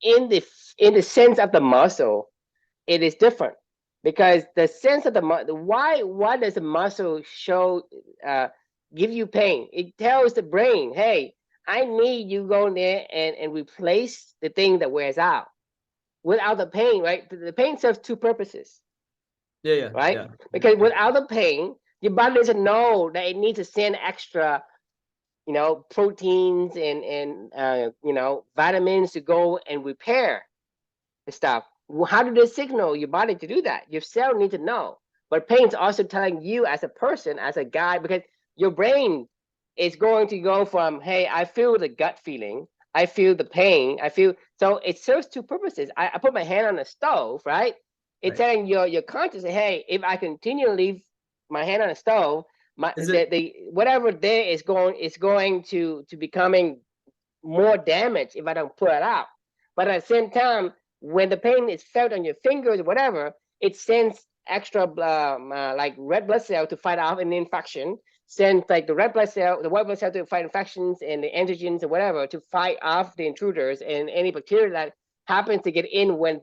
in the in the sense of the muscle it is different because the sense of the why does the muscle show give you pain? It tells the brain, hey, I need you go in there and replace the thing that wears out. Without the pain, right? The pain serves two purposes, Yeah, yeah, right? yeah. Because Yeah. without the pain, your body doesn't know that it needs to send extra, proteins and vitamins to go and repair the stuff. How do they signal your body to do that? Your cell need to know. But pain's also telling you as a person, as a guy, because your brain is going to go from, hey, I feel the gut feeling, I feel the pain, I feel so it serves two purposes. I put my hand on the stove, right? It's Right. telling your conscious, hey, if I continue to leave my hand on the stove, my Is it? the whatever there is going to becoming more damage if I don't put it out. But at the same time, when the pain is felt on your fingers or whatever, it sends extra like red blood cell to fight off an infection. Sends like the red blood cell, the white blood cell to fight infections and the antigens or whatever to fight off the intruders and any bacteria that happens to get in when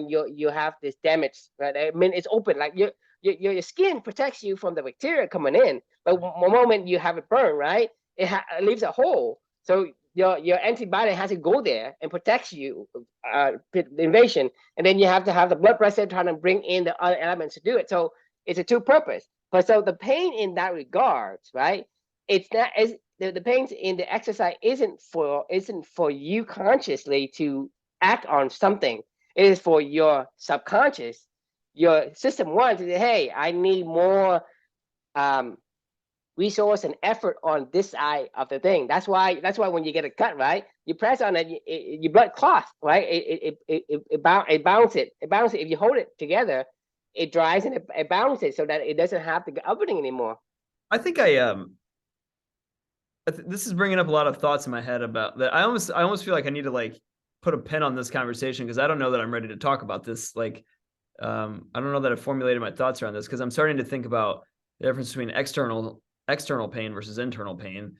you have this damage. Right? I mean, it's open like your skin protects you from the bacteria coming in, but the moment you have it burned, right, it leaves a hole. So your antibody has to go there and protects you the invasion, and then you have to have the blood pressure trying to bring in the other elements to do it. So it's a two purpose. But so the pain in that regards, right? It's not as the pain in the exercise isn't for you consciously to act on something. It is for your subconscious. Your system wants to say, hey, I need more um, resource and effort on this side of the thing. That's why when you get a cut, right, you press on it, your blood clots, right? It bounces. It bounces. If you hold it together, it dries and it bounces so that it doesn't have the opening anymore. I think this is bringing up a lot of thoughts in my head about that. I almost feel like I need to like put a pin on this conversation because I don't know that I'm ready to talk about this. Like, I don't know that I've formulated my thoughts around this because I'm starting to think about the difference between external pain versus internal pain.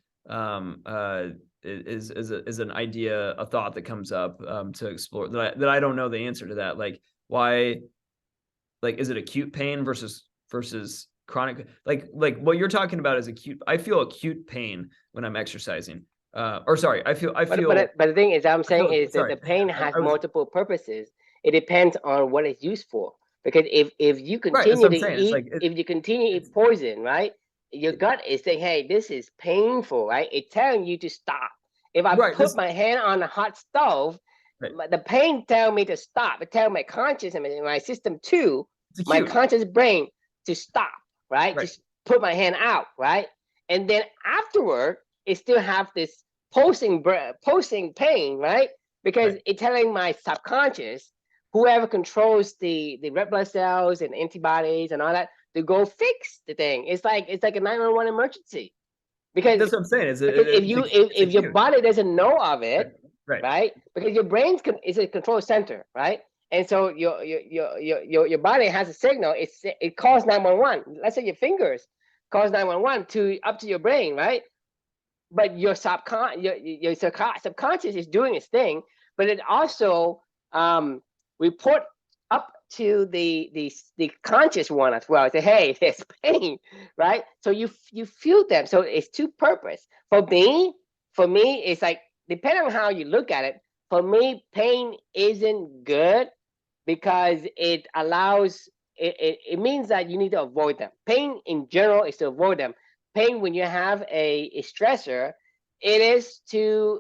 Is an idea, a thought that comes up to explore that I don't know the answer to that. Like, why? Like, is it acute pain versus chronic? Like what you're talking about is acute. I feel acute pain when I'm exercising. Or sorry, I feel But the thing is, I'm I saying feel is that sorry. the pain has I was multiple purposes. It depends on what it's used for. Because if you right. That's continue what I'm to saying. It's eat, like if you continue to it's eat poison, right, your it, gut is saying, hey, this is painful, right? It's telling you to stop. If I right. put This my hand on a hot stove, right. the pain tell me to stop. It tell my conscious and my system too, It's my acute. conscious brain to stop, right? Right. Just put my hand out, right? And then afterward, it still have this pulsing pain, right? Because Right. it's telling my subconscious, whoever controls the red blood cells and antibodies and all that, to go fix the thing. It's like a 911 emergency because that's what I'm saying. Is because if your body doesn't know of it, right? Because your brain is a control center, right? And so your body has a signal. It calls 911. Let's say your fingers calls 911 to up to your brain, right? But your subconscious is doing its thing, but it also report up to the conscious one as well. Say, hey, there's pain, right? So you feel them. So it's two purpose. For me, it's like, depending on how you look at it, for me, pain isn't good because it allows it means that you need to avoid them. Pain in general is to avoid them. Pain when you have a stressor, it is to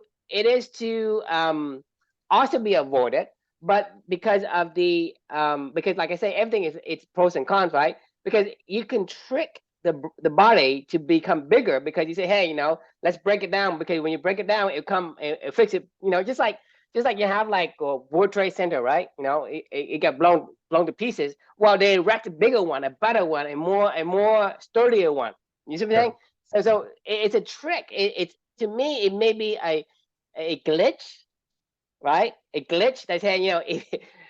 also be avoided, but because of the because like I say, everything is it's pros and cons, right? Because you can trick the body to become bigger because you say, hey, let's break it down, because when you break it down, it fix it, just like you have like a World Trade Center, right? It got blown to pieces. Well, they erect a bigger one, a better one, a more sturdier one. You see what I'm saying? So it's a trick. It's to me, it may be a glitch, right? A glitch that's saying,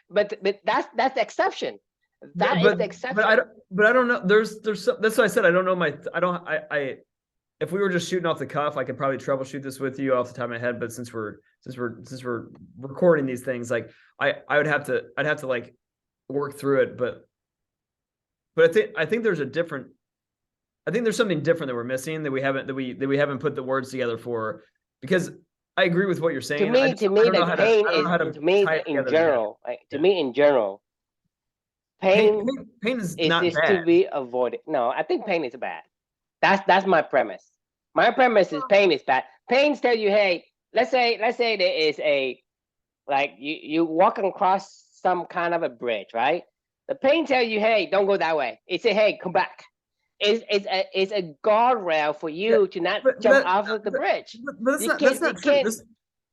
but that's the exception. That is the exception. But I don't know. There's that's why I said I don't know I if we were just shooting off the cuff, I could probably troubleshoot this with you off the top of my head. But since we're recording these things, like I'd have to like work through it. But I think there's something different that we're missing that we haven't put the words together for, because I agree with what you're saying. To me, the pain is to me in general. To me, in general, pain is not bad. To be avoided. No, I think pain is bad. That's my premise. My premise is pain is bad. Pain tells you, hey, let's say there is a, like you walking across some kind of a bridge, right? The pain tells you, hey, don't go that way. It say, hey, come back. It's a guardrail for you to not jump off of the bridge. But that's not true. This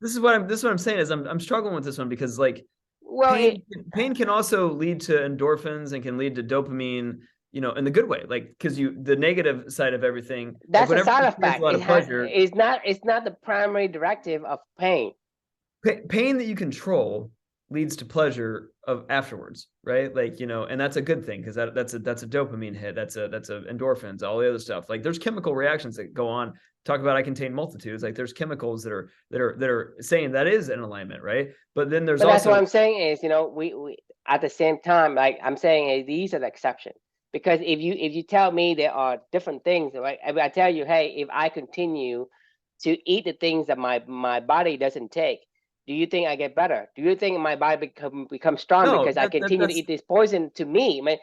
is what I'm saying is I'm struggling with this one because like, well, pain can also lead to endorphins and can lead to dopamine, in the good way, like, because the negative side of everything, that's like, a side effect. It's not the primary directive of pain. Pain that you control leads to pleasure of afterwards, right? Like, and that's a good thing, because that's a dopamine hit, that's endorphins, all the other stuff. Like, there's chemical reactions that go on. Talk about I contain multitudes. Like, there's chemicals that are saying that is in alignment, right? But then there's that's what I'm saying is, we at the same time, like I'm saying, these are the exceptions. Because if you tell me there are different things, right? I tell you, hey, if I continue to eat the things that my body doesn't take, do you think I get better? Do you think my body become strong because I continue to eat this poison? To me, I mean,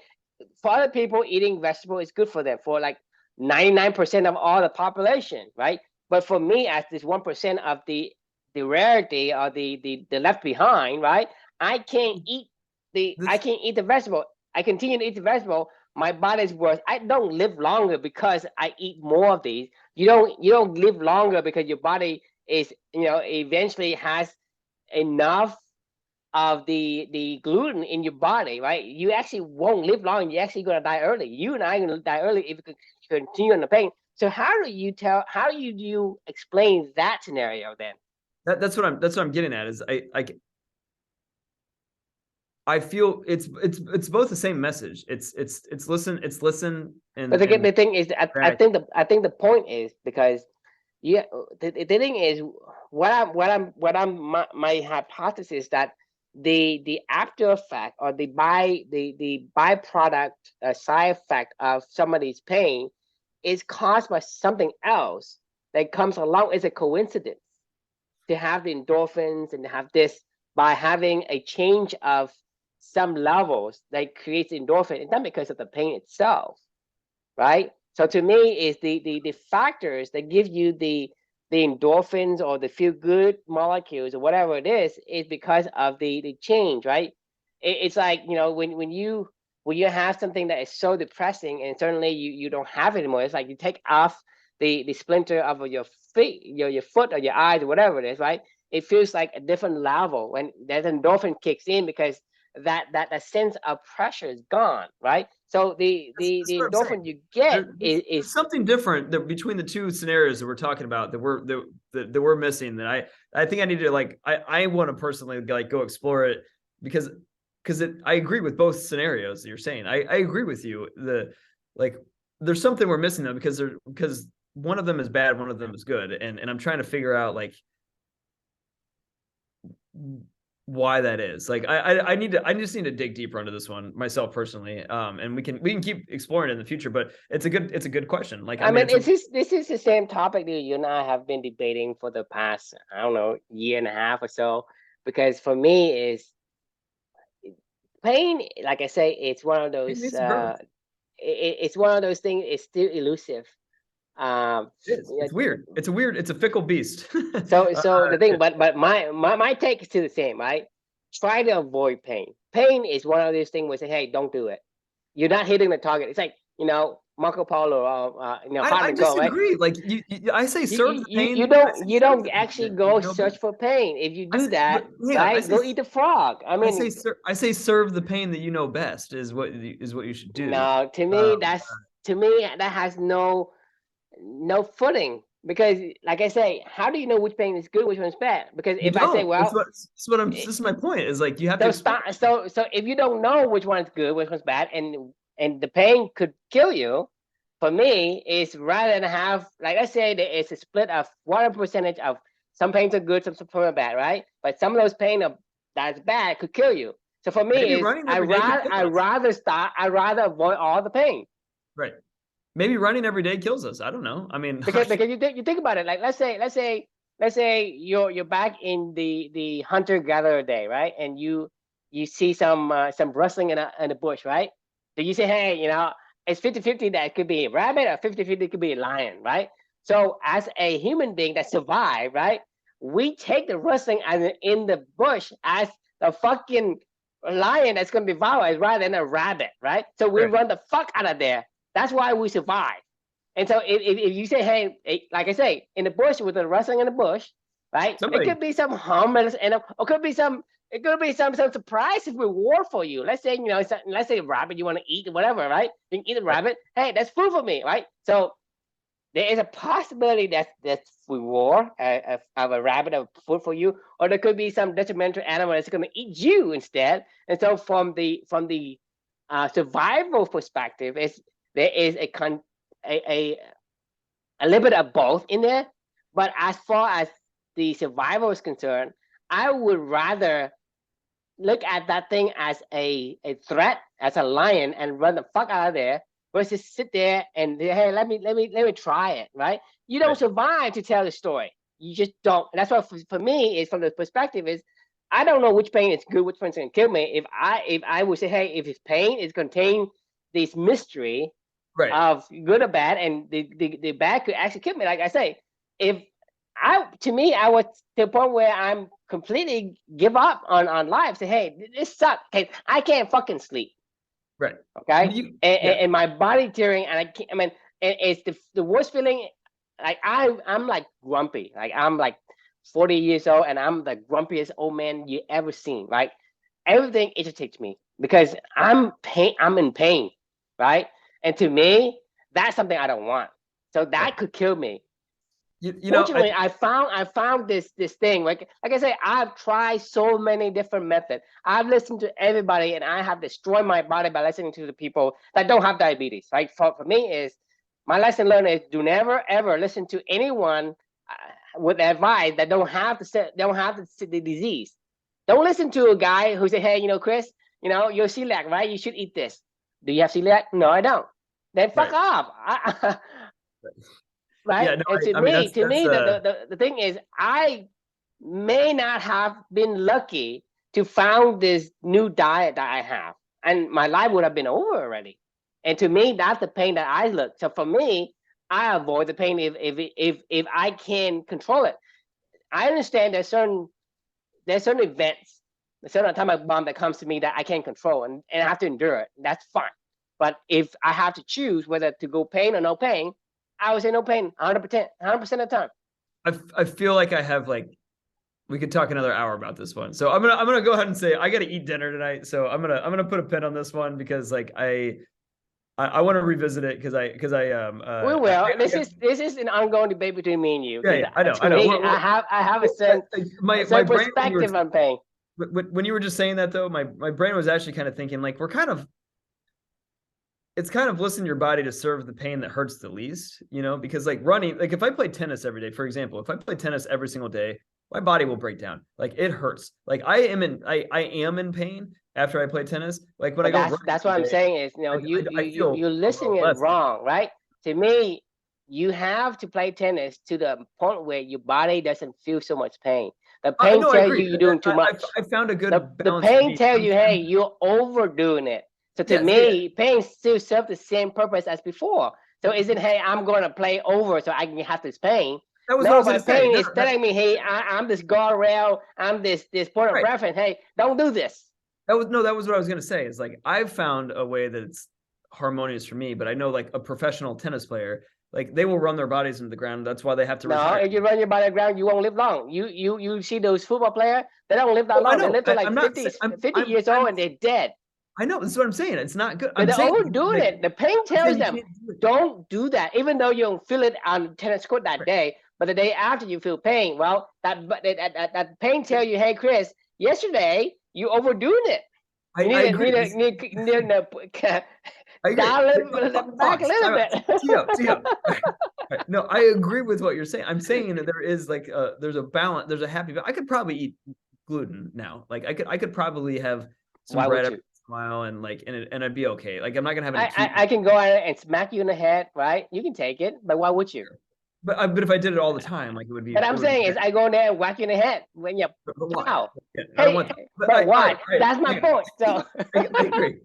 for other people, eating vegetable is good for them, for like 99% of all the population, right? But for me, as this 1% of the rarity or the left behind, right? I can't eat the vegetable. I continue to eat the vegetable. My body's worse. I don't live longer because I eat more of these. You don't live longer because your body is, eventually has enough of the gluten in your body, right? You actually won't live long. You're actually going to die early. You and I are going to die early if you continue on the pain. So how do you explain that scenario then? That's what I'm getting at. Is I feel it's both the same message. It's listen. And but the thing is, I think the point is, because the thing is, my hypothesis that the after effect or the byproduct side effect of somebody's pain is caused by something else that comes along as a coincidence, to have the endorphins and to have this by having a change of some levels that creates endorphin. It's not because of the pain itself, right? So to me, is the factors that give you the endorphins or the feel good molecules or whatever it is because of the change, right? It's like, when you have something that is so depressing and suddenly you don't have it anymore. It's like you take off the splinter of your feet, your foot or your eyes or whatever it is, right? It feels like a different level when that endorphin kicks in, because that sense of pressure is gone, right? So the That's what I'm endorphin saying. you get There's something different between the two scenarios that we're talking about that we're missing. That I think I need to like I want to personally like go explore it because I agree with both scenarios that you're saying. I agree with you. Like there's something we're missing though because one of them is bad, one of them is good, and I'm trying to figure out like why that is. Like I just need to dig deeper into this one myself personally. And we can keep exploring it in the future, but it's a good question. Like I mean, this is the same topic that you and I have been debating for the past, I don't know, year and a half or so. Because for me, is pain, like I say, it's one of those. It's one of those things. It's still elusive. It's weird. It's a fickle beast. So the thing, but my take is still the same, right? Try to avoid pain. Pain is one of those things where say, hey, don't do it. You're not hitting the target. It's like, Marco Polo, hard I to go, right? disagree. Like I say, serve the pain. You don't actually go search for pain. If you do that, right, go eat the frog. I mean, I say serve the pain that you know best is what you should do. No, to me that has no footing, because like I say, how do you know which pain is good, which one's bad? Because if I say, well, this is my point, is like you have so to so if you don't know which one's good, which one's bad, and the pain could kill you, for me, it's rather than have, like, let's say there is a split of what percentage of some pains are good, some are bad, right? But some of those pain that's bad could kill you. So for me, is I rather avoid all the pain. Right. Maybe running every day kills us. I don't know. I mean, because you think about it, like let's say you're back in the hunter gatherer day, right? And you see some rustling in a bush, right? So you say, hey, it's 50-50 that it could be a rabbit, or 50-50 it could be a lion, right? So as a human being that survived, right, we take the rustling in the bush as the fucking lion that's going to devour us rather than a rabbit, right? So we run the fuck out of there. That's why we survive. And so if you say, hey, like I say, in the bush with the rustling in the bush, right? It could be some harmless, or could be some surprise reward for you. Let's say, let's say a rabbit you want to eat or whatever, right? You can eat a rabbit. Hey, that's food for me, right? So there is a possibility that's reward of a rabbit of food for you, or there could be some detrimental animal that's going to eat you instead. And so from the survival perspective, there is a little bit of both in there. But as far as the survival is concerned, I would rather look at that thing as a threat, as a lion, and run the fuck out of there, versus sit there and, hey, let me try it, right? You don't survive to tell the story. You just don't. And that's why for me, is from the perspective is, I don't know which pain is good, which one's gonna kill me. If I would say, hey, if it's pain is contain this mystery of good or bad, and the bad could actually kill me. Like I say, I was to the point where I'm completely give up on life. Say, hey, this sucks. Okay, I can't fucking sleep. Right. Okay. And my body tearing, and I can't. I mean, it's the worst feeling. Like I'm like grumpy. Like I'm like 40 years old, and I'm the grumpiest old man you ever seen. Right. Everything irritates me because I'm in pain. Right. And to me, that's something I don't want. So that could kill me. Fortunately, I found this thing. Like I say, I've tried so many different methods. I've listened to everybody, and I have destroyed my body by listening to the people that don't have diabetes. Right? For me, is my lesson learned is do never ever listen to anyone with advice that don't have the disease. Don't listen to a guy who say, hey, Chris, you're celiac, right? You should eat this. Do you have celiac? No, I don't. Then fuck off. Right. Yeah, no, and to me, the thing is, I may not have been lucky to found this new diet that I have, and my life would have been over already. And to me, that's the pain that I look. So for me, I avoid the pain if I can control it. I understand there's certain events, a certain atomic bomb that comes to me that I can't control, and I have to endure it. That's fine. But if I have to choose whether to go pain or no pain, I would say no pain 100% of the time. I feel like I have we could talk another hour about this one. So I'm gonna go ahead and say I gotta eat dinner tonight. So I'm gonna put a pin on this one because I want to revisit it because We will. This is an ongoing debate between me and you. Yeah, I know. To me, I have a certain my certain brain perspective on pain. When you were just saying that though, my brain was actually kind of thinking like it's kind of listening to your body to serve the pain that hurts the least, you know, because like running, like if I play tennis every day, for example, if I play tennis every single day, my body will break down. Like it hurts. Like I am in pain after I play tennis. Like when I go that's what I'm saying is, you know, you're listening it wrong, right? To me, you have to play tennis to the point where your body doesn't feel so much pain. The pain tells you you're doing too much. I found a good balance. The pain tells you, hey, you're overdoing it. So to me, pain still serves the same purpose as before. So isn't, hey, I'm going to play over so I can have this pain. That was what I was my pain is telling me, hey, I'm this guardrail, I'm this point of reference. Hey, don't do this. That was what I was going to say. Is like I've found a way that it's harmonious for me, but I know like a professional tennis player, like they will run their bodies into the ground. That's why they have to retire. No, if you run your body to the ground, you won't live long. You see those football players, they don't live that long. They live to like 50 years old and they're dead. I know, that's what I'm saying. It's not good. But they're overdoing it. The pain tells them, don't do that. Even though you don't feel it on the tennis court that day, but the day after you feel pain, well, that pain tells you, hey, Chris, yesterday you overdoing it. You need to dial it back a little bit. No, I agree with what you're saying. I'm saying that there is like there's a balance. There's a happy. I could probably eat gluten now. Like I could probably have some bread every while and like and I'd be okay. Like I'm not gonna have any. I can go out and smack you in the head, right? You can take it, but why would you? But if I did it all the time, like it would be. What I'm saying is, I go in there and whack you in the head when you. Wow. Hey, but why? That's my point. So. I agree.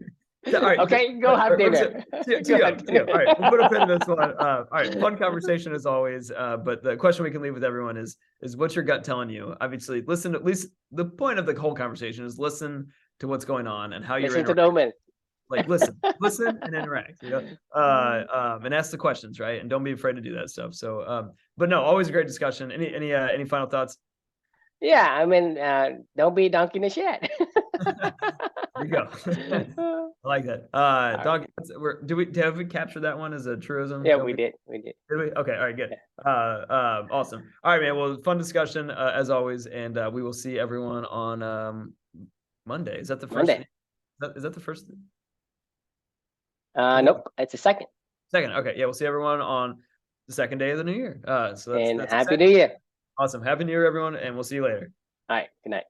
So, all right. Okay, go have dinner. All right, we'll put a pin in this one. All right, fun conversation as always. But the question we can leave with everyone is what's your gut telling you? Obviously, listen. At least the point of the whole conversation is listen to what's going on and how you're listen to no man. Like listen and interact, you know, and ask the questions, right? And don't be afraid to do that stuff. So, but no, always a great discussion. Any final thoughts? Yeah, I mean, don't be a donkey in the shed. There you go. I like that. Dog. Have we captured that one as a truism? Yeah, we did. Did we? Okay. All right. Good. Awesome. All right, man. Well, fun discussion as always, and we will see everyone on Monday. Is that the first? Monday. Is that the first? Nope, it's the second. Second. Okay. Yeah, we'll see everyone on the second day of the new year. So that's Happy New Year. Awesome. Happy New Year, everyone, and we'll see you later. All right. Good night.